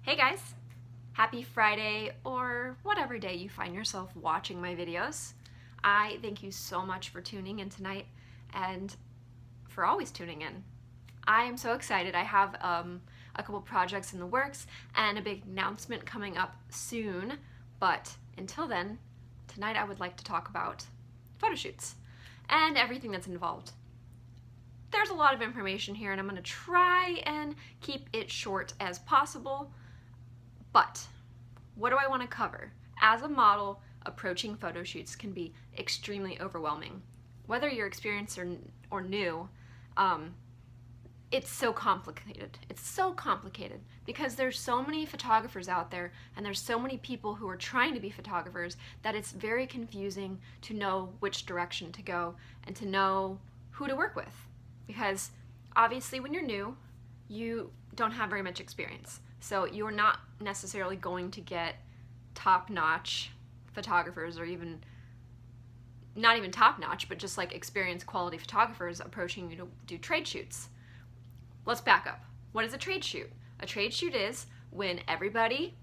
Hey guys! Happy Friday, or whatever day you find yourself watching my videos. I thank you so much for tuning in tonight and for always tuning in. I am so excited. I have a couple projects in the works and a big announcement coming up soon, but until then, tonight I would like to talk about photo shoots and everything that's involved. There's a lot of information here and I'm going to try and keep it short as possible. But what do I want to cover? As a model, approaching photo shoots can be extremely overwhelming. Whether you're experienced or new, it's so complicated. It's so complicated because there's so many photographers out there and there's so many people who are trying to be photographers that it's very confusing to know which direction to go and to know who to work with. Because obviously when you're new, you don't have very much experience. So you're not necessarily going to get top-notch photographers, or even not even top-notch, but just like experienced quality photographers approaching you to do trade shoots. Let's back up. What is a trade shoot? A trade shoot is when everybody,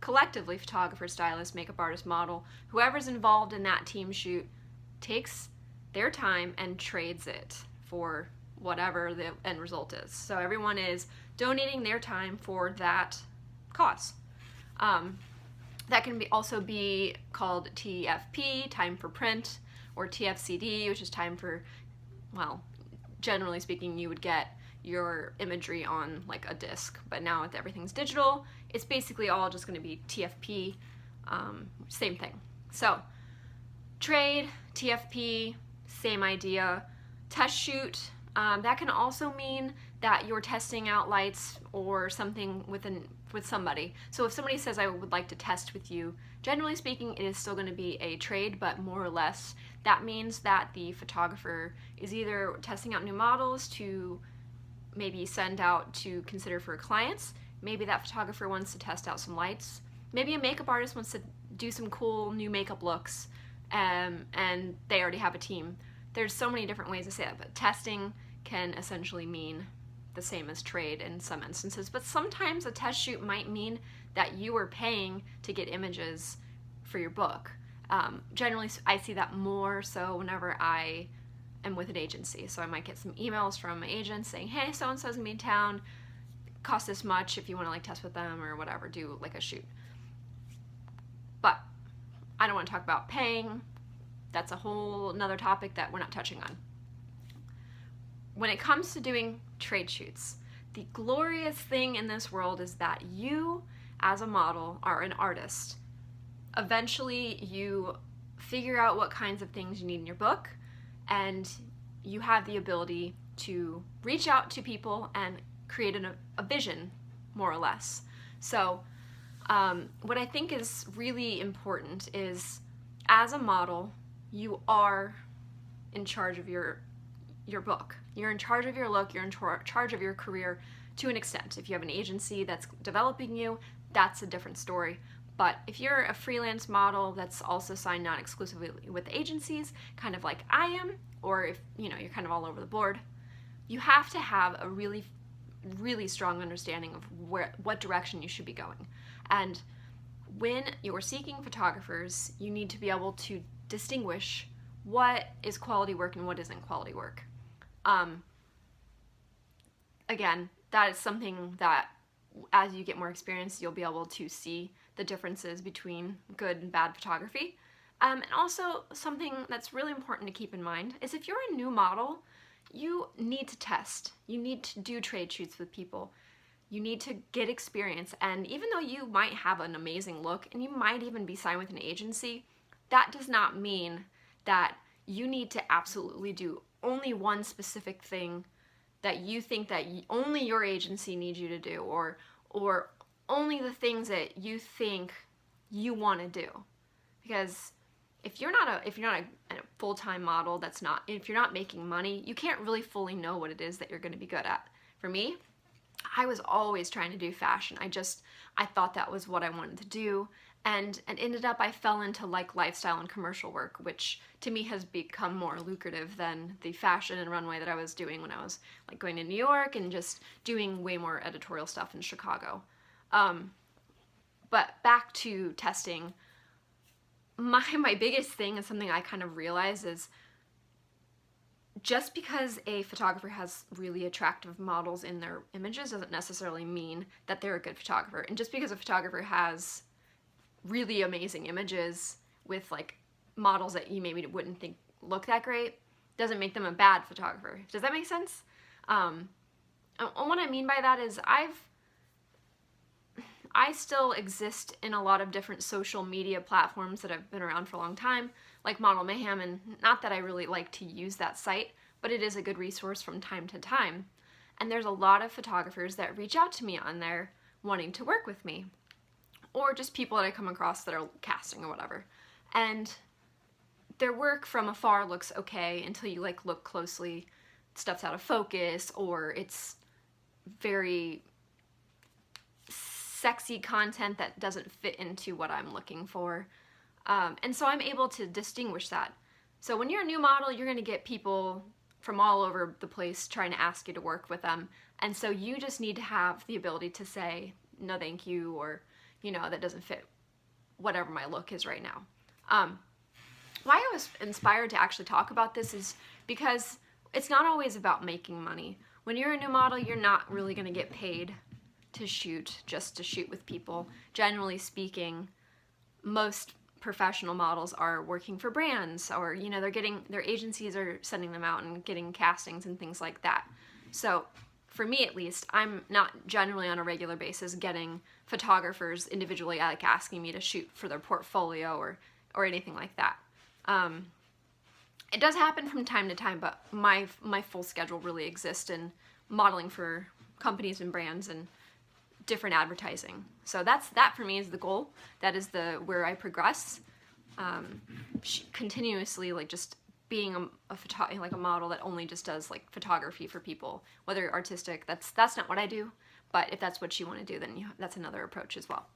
collectively, photographer, stylist, makeup artist, model, whoever's involved in that team shoot, takes their time and trades it for whatever the end result is. So everyone is donating their time for that cause. That can also be called TFP, time for print, or TFCD, which is time for, well, generally speaking, you would get your imagery on like a disc, but now with everything's digital, it's basically all just going to be TFP, same thing. So trade, TFP, same idea. Test shoot, that can also mean that you're testing out lights or something with somebody. So if somebody says I would like to test with you, generally speaking it is still going to be a trade, but more or less that means that the photographer is either testing out new models to maybe send out to consider for clients, maybe that photographer wants to test out some lights, maybe a makeup artist wants to do some cool new makeup looks, and they already have a team. There's so many different ways to say that, but testing can essentially mean the same as trade in some instances. But sometimes a test shoot might mean that you are paying to get images for your book. Generally, I see that more so whenever I am with an agency. So I might get some emails from my agent saying, hey, so-and-so's in town, cost this much if you want to like test with them or whatever, do like a shoot. But I don't want to talk about paying. That's a whole another topic that we're not touching on. When it comes to doing trade shoots, the glorious thing in this world is that you, as a model, are an artist. Eventually, you figure out what kinds of things you need in your book, and you have the ability to reach out to people and create a vision, more or less. So, what I think is really important is, as a model, you are in charge of your book. You're in charge of your look, you're in charge of your career to an extent. If you have an agency that's developing you, that's a different story. But if you're a freelance model that's also signed not exclusively with agencies, kind of like I am, or if you're kind of all over the board, you have to have a really, really strong understanding of what direction you should be going. And when you're seeking photographers, you need to be able to distinguish what is quality work and what isn't quality work. Again, that is something that as you get more experience, you'll be able to see the differences between good and bad photography. And also something that's really important to keep in mind is if you're a new model, you need to test. You need to do trade shoots with people. You need to get experience. And even though you might have an amazing look and you might even be signed with an agency, that does not mean that you need to absolutely do only one specific thing that you think that only your agency needs you to do, or only the things that you think you want to do. Because if you're not a full-time model, if you're not making money, you can't really fully know what it is that you're going to be good at. For me, I was always trying to do fashion. I thought that was what I wanted to do, and ended up I fell into like lifestyle and commercial work, which to me has become more lucrative than the fashion and runway that I was doing when I was like going to New York and just doing way more editorial stuff in Chicago. But back to testing, my biggest thing and something I kind of realize is just because a photographer has really attractive models in their images doesn't necessarily mean that they're a good photographer. And just because a photographer has really amazing images with like models that you maybe wouldn't think look that great doesn't make them a bad photographer. Does that make sense? And what I mean by that is I still exist in a lot of different social media platforms that have been around for a long time, like Model Mayhem, and not that I really like to use that site, but it is a good resource from time to time. And there's a lot of photographers that reach out to me on there wanting to work with me, or just people that I come across that are casting or whatever. And their work from afar looks okay until you like look closely. Stuff's out of focus, or it's very sexy content that doesn't fit into what I'm looking for. And so I'm able to distinguish that. So when you're a new model, you're gonna get people from all over the place trying to ask you to work with them. And so you just need to have the ability to say, no thank you, or, you know, that doesn't fit whatever my look is right now. Why I was inspired to actually talk about this is because it's not always about making money. When you're a new model, you're not really gonna get paid to shoot, just to shoot with people. Generally speaking, most professional models are working for brands, or, you know, their agencies are sending them out and getting castings and things like that. So for me at least, I'm not generally on a regular basis getting photographers individually like asking me to shoot for their portfolio or anything like that. It does happen from time to time, but my full schedule really exists in modeling for companies and brands and different advertising. So that for me is the goal. That is where I progress continuously, like just being like a model that only just does like photography for people, whether artistic. That's not what I do, but if that's what you want to do, then that's another approach as well.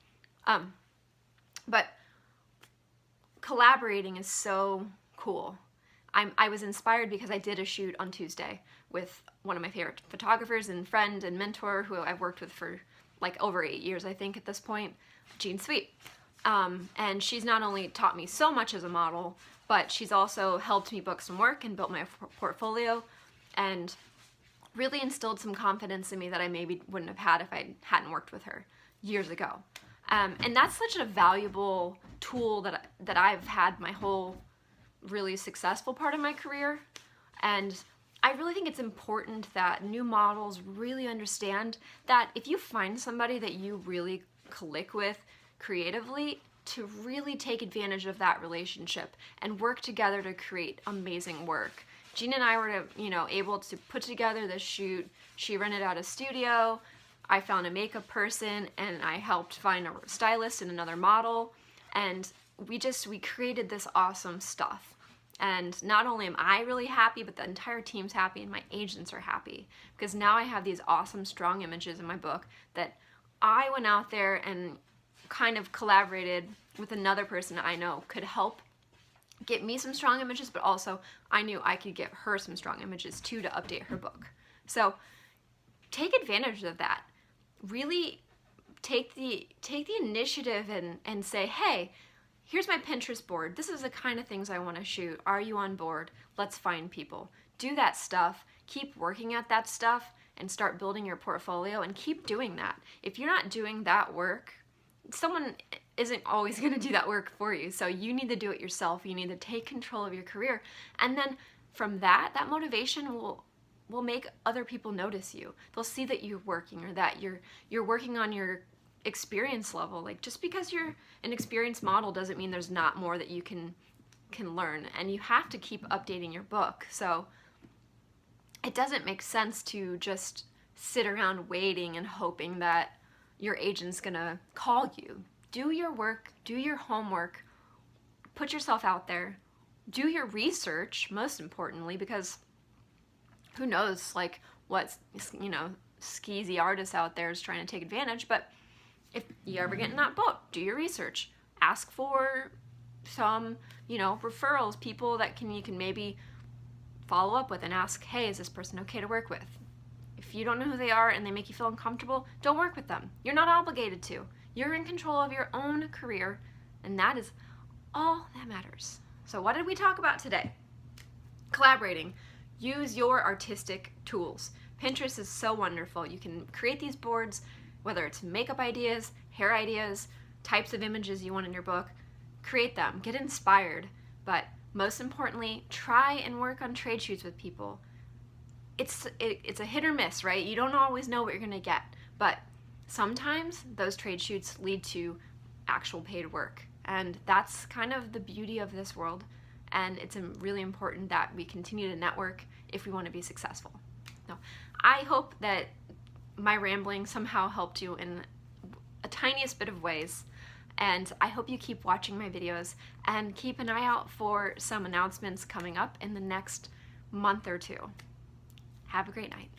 But collaborating is so cool. I was inspired because I did a shoot on Tuesday with one of my favorite photographers and friend and mentor who I've worked with for like over 8 years, I think, at this point, Jean Sweet. And she's not only taught me so much as a model, but she's also helped me book some work and built my portfolio and really instilled some confidence in me that I maybe wouldn't have had if I hadn't worked with her years ago. And that's such a valuable tool that I've had my whole really successful part of my career. And I really think it's important that new models really understand that if you find somebody that you really click with creatively, to really take advantage of that relationship and work together to create amazing work. Jean and I were able to put together this shoot. She rented out a studio. I found a makeup person, and I helped find a stylist and another model. And we created this awesome stuff. And not only am I really happy, but the entire team's happy and my agents are happy. Because now I have these awesome, strong images in my book that I went out there and kind of collaborated with another person I know could help get me some strong images, but also I knew I could get her some strong images too to update her book. So take advantage of that. Really take the initiative and say, hey, here's my Pinterest board. This is the kind of things I want to shoot. Are you on board? Let's find people. Do that stuff. Keep working at that stuff and start building your portfolio and keep doing that. If you're not doing that work, someone isn't always going to do that work for you. So you need to do it yourself. You need to take control of your career. And then from that motivation will make other people notice you. They'll see that you're working, or that you're working on your experience level. Like, just because you're an experienced model doesn't mean there's not more that you can learn, and you have to keep updating your book. So it doesn't make sense to just sit around waiting and hoping that your agent's gonna call you. Do your work, do your homework, put yourself out there, do your research, most importantly, because who knows, like, what, skeezy artists out there is trying to take advantage. But if you ever get in that boat, do your research. Ask for some, referrals, people that you can maybe follow up with and ask, hey, is this person okay to work with? If you don't know who they are and they make you feel uncomfortable, don't work with them. You're not obligated to. You're in control of your own career, and that is all that matters. So what did we talk about today? Collaborating. Use your artistic tools. Pinterest is so wonderful. You can create these boards, whether it's makeup ideas, hair ideas, types of images you want in your book. Create them. Get inspired. But most importantly, try and work on trade shoots with people. It's a hit or miss, right? You don't always know what you're going to get. But sometimes those trade shoots lead to actual paid work. And that's kind of the beauty of this world. And it's really important that we continue to network if we want to be successful. So I hope that my rambling somehow helped you in a tiniest bit of ways. And I hope you keep watching my videos and keep an eye out for some announcements coming up in the next month or two. Have a great night.